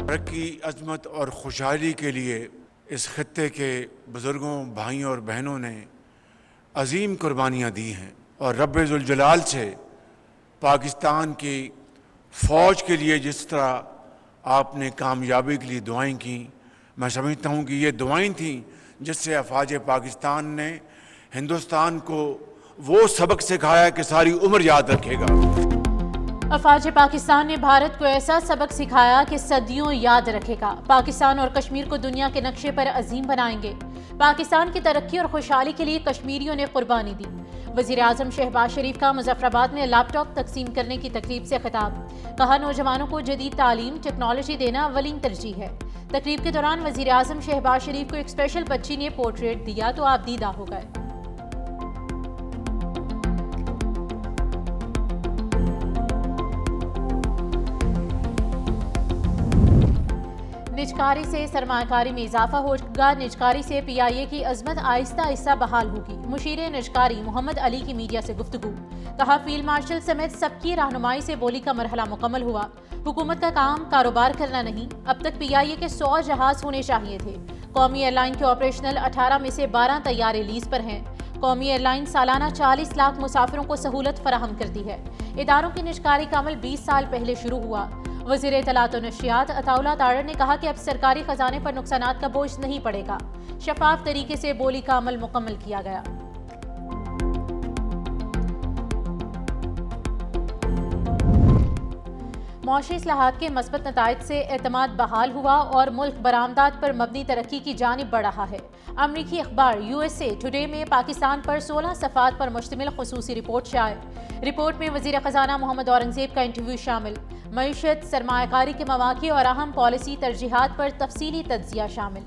ترقی، عظمت اور خوشحالی کے لیے اس خطے کے بزرگوں، بھائیوں اور بہنوں نے عظیم قربانیاں دی ہیں، اور رب ذوالجلال سے پاکستان کی فوج کے لیے جس طرح آپ نے کامیابی کے لیے دعائیں کیں، میں سمجھتا ہوں کہ یہ دعائیں تھیں جس سے افواج پاکستان نے ہندوستان کو وہ سبق سکھایا کہ ساری عمر یاد رکھے گا۔ افواج پاکستان نے بھارت کو ایسا سبق سکھایا کہ صدیوں یاد رکھے گا۔ پاکستان اور کشمیر کو دنیا کے نقشے پر عظیم بنائیں گے۔ پاکستان کی ترقی اور خوشحالی کے لیے کشمیریوں نے قربانی دی۔ وزیر اعظم شہباز شریف کا مظفر آباد میں لیپ ٹاپ تقسیم کرنے کی تقریب سے خطاب۔ کہا نوجوانوں کو جدید تعلیم، ٹیکنالوجی دینا اولین ترجیح ہے۔ تقریب کے دوران وزیر اعظم شہباز شریف کو ایک اسپیشل بچی نے پورٹریٹ دیا تو آپ دیدہ ہو گئے۔ نجکاری سے سرمایہ کاری میں اضافہ ہوگا۔ نجکاری سے پی آئی اے کی عظمت آہستہ آہستہ بحال ہوگی۔ مشیر نجکاری محمد علی کی میڈیا سے گفتگو۔ کہا فیلڈ مارشل سمیت سب کی رہنمائی سے بولی کا مرحلہ مکمل ہوا۔ حکومت کا کام کاروبار کرنا نہیں، اب تک پی آئی اے کے 100 جہاز ہونے چاہیے تھے۔ قومی ایئر لائن کے آپریشنل 18 میں سے 12 طیارے لیز پر ہیں۔ قومی ایئر لائن سالانہ 40 لاکھ مسافروں کو سہولت فراہم کرتی ہے۔ اداروں کی نجکاری کا عمل 20 سال پہلے شروع ہوا۔ وزیر اطلاعات و نشریات عطا اللہ تارڑ نے کہا کہ اب سرکاری خزانے پر نقصانات کا بوجھ نہیں پڑے گا۔ شفاف طریقے سے بولی کا عمل مکمل کیا گیا۔ معاشی اصلاحات کے مثبت نتائج سے اعتماد بحال ہوا اور ملک برآمدات پر مبنی ترقی کی جانب بڑھ رہا ہے۔ امریکی اخبار یو ایس اے ٹوڈے میں پاکستان پر 16 صفحات پر مشتمل خصوصی رپورٹ شائع۔ رپورٹ میں وزیر خزانہ محمد اورنگزیب کا انٹرویو شامل، معیشت، سرمایہ کاری کے مواقع اور اہم پالیسی ترجیحات پر تفصیلی تجزیہ شامل۔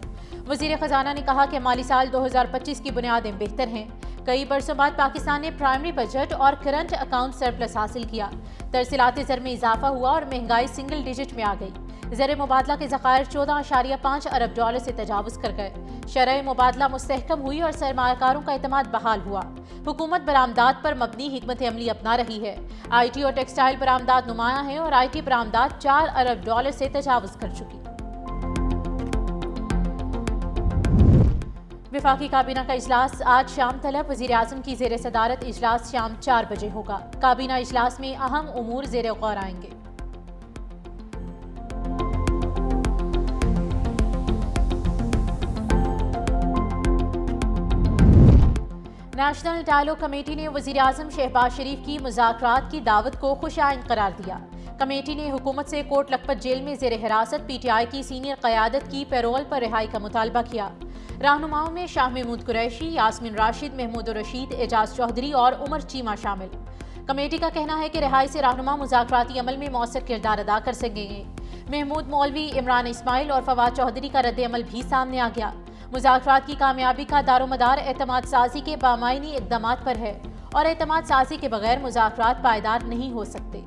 وزیر خزانہ نے کہا کہ مالی سال 2025 کی بنیادیں بہتر ہیں۔ کئی برسوں بعد پاکستان نے پرائمری بجٹ اور کرنٹ اکاؤنٹ سرپلس حاصل کیا۔ ترسیلات زر میں اضافہ ہوا اور مہنگائی سنگل ڈیجٹ میں آ گئی۔ زر مبادلہ کے ذخائر 14.5 ارب ڈالر سے تجاوز کر گئے۔ شرح مبادلہ مستحکم ہوئی اور سرمایہ کاروں کا اعتماد بحال ہوا۔ حکومت برآمدات پر مبنی حکمت عملی اپنا رہی ہے۔ آئی ٹی اور ٹیکسٹائل برآمدات نمایاں ہیں اور آئی ٹی برآمدات 4 ارب ڈالر سے تجاوز کر چکی۔ وفاقی کابینہ کا اجلاس آج شام طلب۔ وزیر اعظم کی زیر صدارت اجلاس شام 4 بجے ہوگا۔ کابینہ اجلاس میں اہم امور زیر غور آئیں گے۔ نیشنل ڈائیلاگ کمیٹی نے وزیر اعظم شہباز شریف کی مذاکرات کی دعوت کو خوش آئند قرار دیا۔ کمیٹی نے حکومت سے کوٹ لکھپت جیل میں زیر حراست پی ٹی آئی کی سینئر قیادت کی پیرول پر رہائی کا مطالبہ کیا۔ رہنماؤں میں شاہ محمود قریشی، یاسمین راشد، محمود الرشید، اعجاز چودھری اور عمر چیمہ شامل۔ کمیٹی کا کہنا ہے کہ رہائی سے رہنما مذاکراتی عمل میں مؤثر کردار ادا کر سکیں گے۔ محمود مولوی، عمران اسماعیل اور فواد چودھری کا رد عمل بھی سامنے آ گیا۔ مذاکرات کی کامیابی کا دار و مدار اعتماد سازی کے بامعنی اقدامات پر ہے اور اعتماد سازی کے بغیر مذاکرات پائیدار نہیں ہو سکتے۔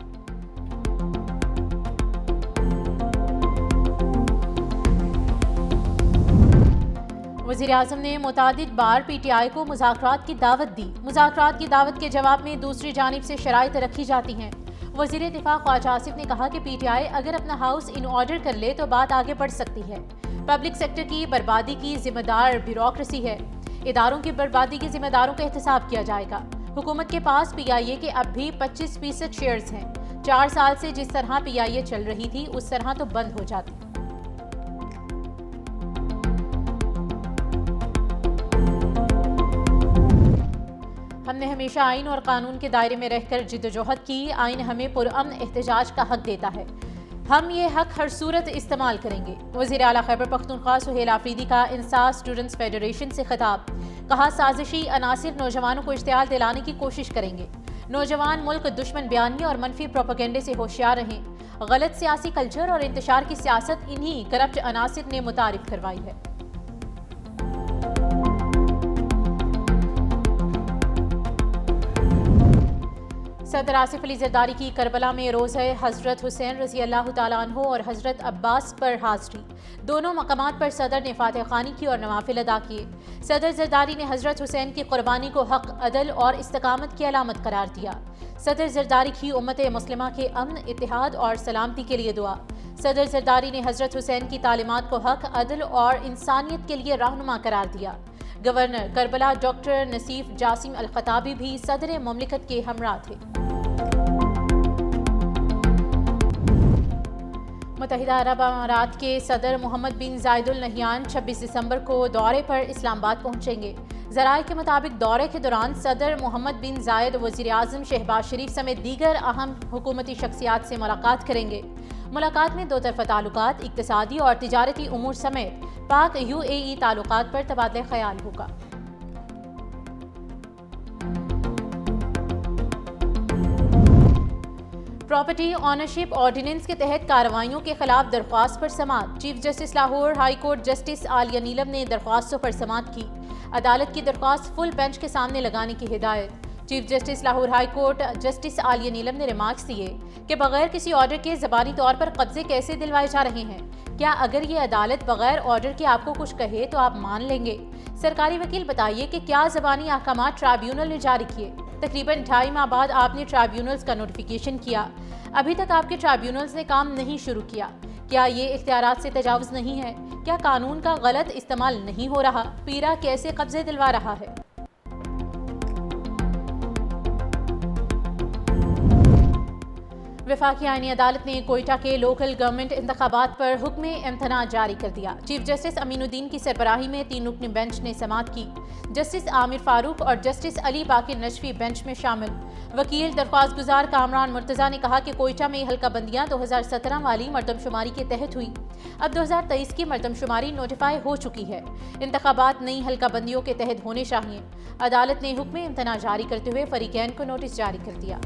وزیر اعظم نے متعدد بار پی ٹی آئی کو مذاکرات کی دعوت دی۔ مذاکرات کی دعوت کے جواب میں دوسری جانب سے شرائط رکھی جاتی ہیں۔ وزیر دفاع خواجہ آصف نے کہا کہ پی ٹی آئی اگر اپنا ہاؤس ان آرڈر کر لے تو بات آگے بڑھ سکتی ہے۔ پبلک سیکٹر کی بربادی کی ذمہ دار بیوروکریسی ہے۔ اداروں کی بربادی کے ذمہ داروں کا احتساب کیا جائے گا۔ حکومت کے پاس پی آئی اے کے اب بھی 25% شیئرز ہیں۔ 4 سال سے جس طرح پی آئی اے چل رہی تھی اس طرح تو بند ہو جاتی۔ ہم نے ہمیشہ آئین اور قانون کے دائرے میں رہ کر جدوجہد کی۔ آئین ہمیں پرامن احتجاج کا حق دیتا ہے۔ ہم یہ حق ہر صورت استعمال کریں گے۔ وزیر اعلیٰ خیبر پختونخوا سہیل آفریدی کا انصاف اسٹوڈنٹس فیڈریشن سے خطاب۔ کہا سازشی عناصر نوجوانوں کو اشتعال دلانے کی کوشش کریں گے۔ نوجوان ملک دشمن بیانیے اور منفی پروپیگنڈے سے ہوشیار رہیں۔ غلط سیاسی کلچر اور انتشار کی سیاست انہی کرپٹ عناصر نے متعارف کروائی ہے۔ صدر آصف علی زرداری کی کربلا میں روزہ حضرت حسین رضی اللہ تعالیٰ عنہ اور حضرت عباس پر حاضری۔ دونوں مقامات پر صدر نے فاتح خوانی کی اور نوافل ادا کیے۔ صدر زرداری نے حضرت حسین کی قربانی کو حق، عدل اور استقامت کی علامت قرار دیا۔ صدر زرداری کی امت مسلمہ کے امن، اتحاد اور سلامتی کے لیے دعا۔ صدر زرداری نے حضرت حسین کی تعلیمات کو حق، عدل اور انسانیت کے لیے رہنما قرار دیا۔ گورنر کربلا ڈاکٹر نصیف جاسم الخطابی بھی صدر مملکت کے ہمراہ تھے۔ متحدہ عرب امارات کے صدر محمد بن زائد ال نہیان 26 دسمبر کو دورے پر اسلام آباد پہنچیں گے۔ ذرائع کے مطابق دورے کے دوران صدر محمد بن زائد وزیر اعظم شہباز شریف سمیت دیگر اہم حکومتی شخصیات سے ملاقات کریں گے۔ ملاقات میں دو طرفہ تعلقات، اقتصادی اور تجارتی امور سمیت پاک UAE تعلقات پر تبادلہ خیال ہوگا۔ پراپرٹی آنرشپ آرڈیننس کے تحت کارروائیوں کے خلاف درخواست پر سماعت۔ Chief justice Lahore high court justice Aliya Neelam نے درخواستوں پر سماعت کی۔ عدالت کی درخواست فل بینچ کے سامنے لگانے کی ہدایت۔ Chief justice Lahore high court justice Aliya Neelam نے ریمارکس دیے کہ بغیر کسی آرڈر کے زبانی طور پر قبضے کیسے دلوائے جا رہے ہیں؟ کیا اگر یہ عدالت بغیر آرڈر کے آپ کو کچھ کہے تو آپ مان لیں گے؟ سرکاری وکیل بتائیے کہ کیا زبانی احکامات ٹرائیبیونل نے جاری کیے؟ تقریباً 2.5 ماہ بعد آپ نے ٹرائیبیونلز کا نوٹیفیکیشن کیا، ابھی تک آپ کے ٹرائیبیونلز نے کام نہیں شروع کیا۔ کیا یہ اختیارات سے تجاوز نہیں ہے؟ کیا قانون کا غلط استعمال نہیں ہو رہا؟ پیرا کیسے قبضے دلوا رہا ہے؟ وفاقی آئینی عدالت نے کوئٹہ کے لوکل گورنمنٹ انتخابات پر حکم امتناع جاری کر دیا۔ چیف جسٹس امین الدین کی سربراہی میں 3 رکنی بینچ نے سماعت کی۔ جسٹس عامر فاروق اور جسٹس علی باقر نجفی بینچ میں شامل۔ وکیل درخواست گزار کامران مرتضیٰ نے کہا کہ کوئٹہ میں حلقہ بندیاں 2017 والی مردم شماری کے تحت ہوئی۔ اب 2023 کی مردم شماری نوٹیفائی ہو چکی ہے۔ انتخابات نئی حلقہ بندیوں کے تحت ہونے چاہیے۔ عدالت نے حکم امتناع جاری کرتے ہوئے فریقین کو نوٹس جاری کر دیا۔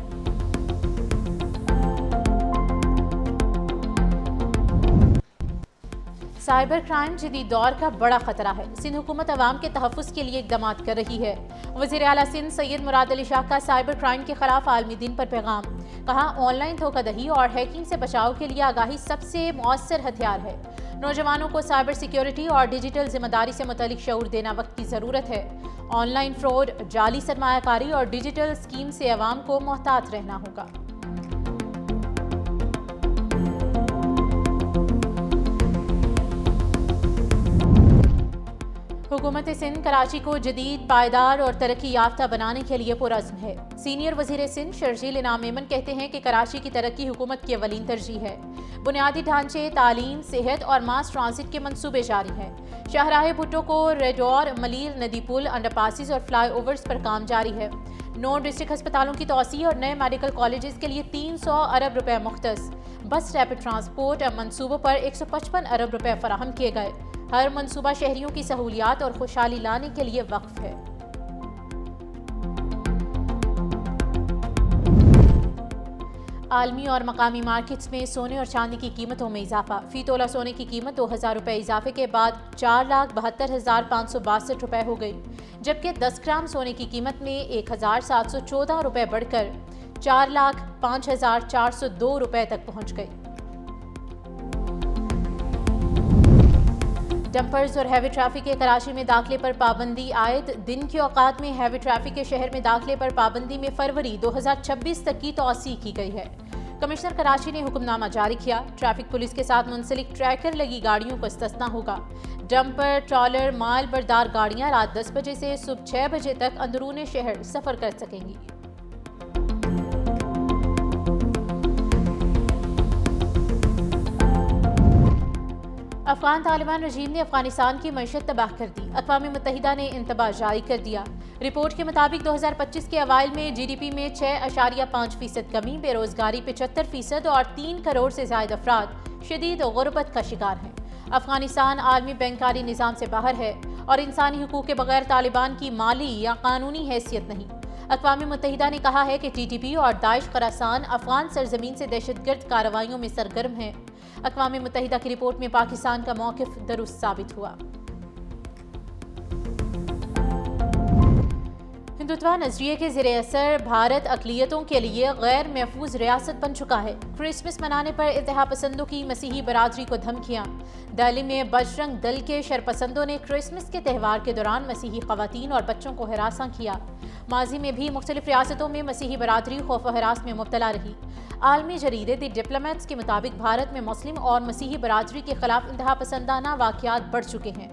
سائبر کرائم جدید دور کا بڑا خطرہ ہے۔ سندھ حکومت عوام کے تحفظ کے لیے اقدامات کر رہی ہے۔ وزیر اعلیٰ سندھ سید مراد علی شاہ کا سائبر کرائم کے خلاف عالمی دن پر پیغام۔ کہا آن لائن دھوکہ دہی اور ہیکنگ سے بچاؤ کے لیے آگاہی سب سے مؤثر ہتھیار ہے۔ نوجوانوں کو سائبر سیکیورٹی اور ڈیجیٹل ذمہ داری سے متعلق شعور دینا وقت کی ضرورت ہے۔ آن لائن فراڈ، جعلی سرمایہ کاری اور ڈیجیٹل اسکیم سے عوام کو محتاط رہنا ہوگا۔ حکومت سندھ کراچی کو جدید، پائیدار اور ترقی یافتہ بنانے کے لیے پرعزم ہے۔ سینئر وزیر سندھ شرجیل انعام میمن کہتے ہیں کہ کراچی کی ترقی حکومت کی اولین ترجیح ہے۔ بنیادی ڈھانچے، تعلیم، صحت اور ماس ٹرانزٹ کے منصوبے جاری ہیں۔ شاہراہ بھٹو کو ریڈور، ملیر ندی پل، انڈر پاسز اور فلائی اوورز پر کام جاری ہے۔ 9 ڈسٹرکٹ ہسپتالوں کی توسیع اور نئے میڈیکل کالجز کے لیے 300 ارب روپے مختص۔ بس ریپڈ ٹرانسپورٹ منصوبوں پر 155 ارب روپے فراہم کیے گئے۔ ہر منصوبہ شہریوں کی سہولیات اور خوشحالی لانے کے لیے وقف ہے۔ عالمی اور مقامی مارکیٹس میں سونے اور چاندی کی قیمتوں میں اضافہ۔ فی تولہ سونے کی قیمت 2000 روپے اضافے کے بعد 4,72,562 روپے ہو گئی، جبکہ 10 گرام سونے کی قیمت میں 1,714 روپے بڑھ کر 4,05,402 روپے تک پہنچ گئی۔ ڈمپرز اور ہیوی ٹریفک کے کراچی میں داخلے پر پابندی عائد۔ دن کے اوقات میں ہیوی ٹریفک کے شہر میں داخلے پر پابندی میں فروری 2026 تک کی توسیع کی گئی ہے۔ کمشنر کراچی نے حکم نامہ جاری کیا۔ ٹریفک پولیس کے ساتھ منسلک ٹریکر لگی گاڑیوں کو استثنا ہوگا۔ ڈمپر، ٹرالر، مال بردار گاڑیاں رات 10 بجے سے صبح 6 بجے تک اندرون شہر سفر کر سکیں گی۔ افغان طالبان رجیم نے افغانستان کی معیشت تباہ کر دی۔ اقوام متحدہ نے انتباہ جاری کر دیا۔ رپورٹ کے مطابق 2025 کے اوائل میں GDP میں 6.5% کمی، بے روزگاری 75% اور 3 کروڑ سے زائد افراد شدید غربت کا شکار ہیں۔ افغانستان عالمی بینکاری نظام سے باہر ہے اور انسانی حقوق کے بغیر طالبان کی مالی یا قانونی حیثیت نہیں۔ اقوام متحدہ نے کہا ہے کہ TTP اور داعش خراسان افغان سرزمین سے دہشت گرد کارروائیوں میں سرگرم ہیں۔ اقوام متحدہ کی رپورٹ میں پاکستان کا موقف درست ثابت ہوا۔ ہندوتوا نظریے کے زیر اثر بھارت اقلیتوں کے لیے غیر محفوظ ریاست بن چکا ہے۔ کرسمس منانے پر انتہا پسندوں کی مسیحی برادری کو دھمکیاں۔ دہلی میں بجرنگ دل کے شرپسندوں نے کرسمس کے تہوار کے دوران مسیحی خواتین اور بچوں کو ہراساں کیا۔ ماضی میں بھی مختلف ریاستوں میں مسیحی برادری خوف و ہراس میں مبتلا رہی۔ عالمی جریدے دی ڈپلومیٹس کے مطابق بھارت میں مسلم اور مسیحی برادری کے خلاف انتہا پسندانہ واقعات بڑھ چکے ہیں۔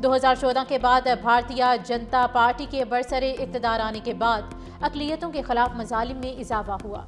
2014 کے بعد بھارتیہ جنتا پارٹی کے برسر اقتدار آنے کے بعد اقلیتوں کے خلاف مظالم میں اضافہ ہوا۔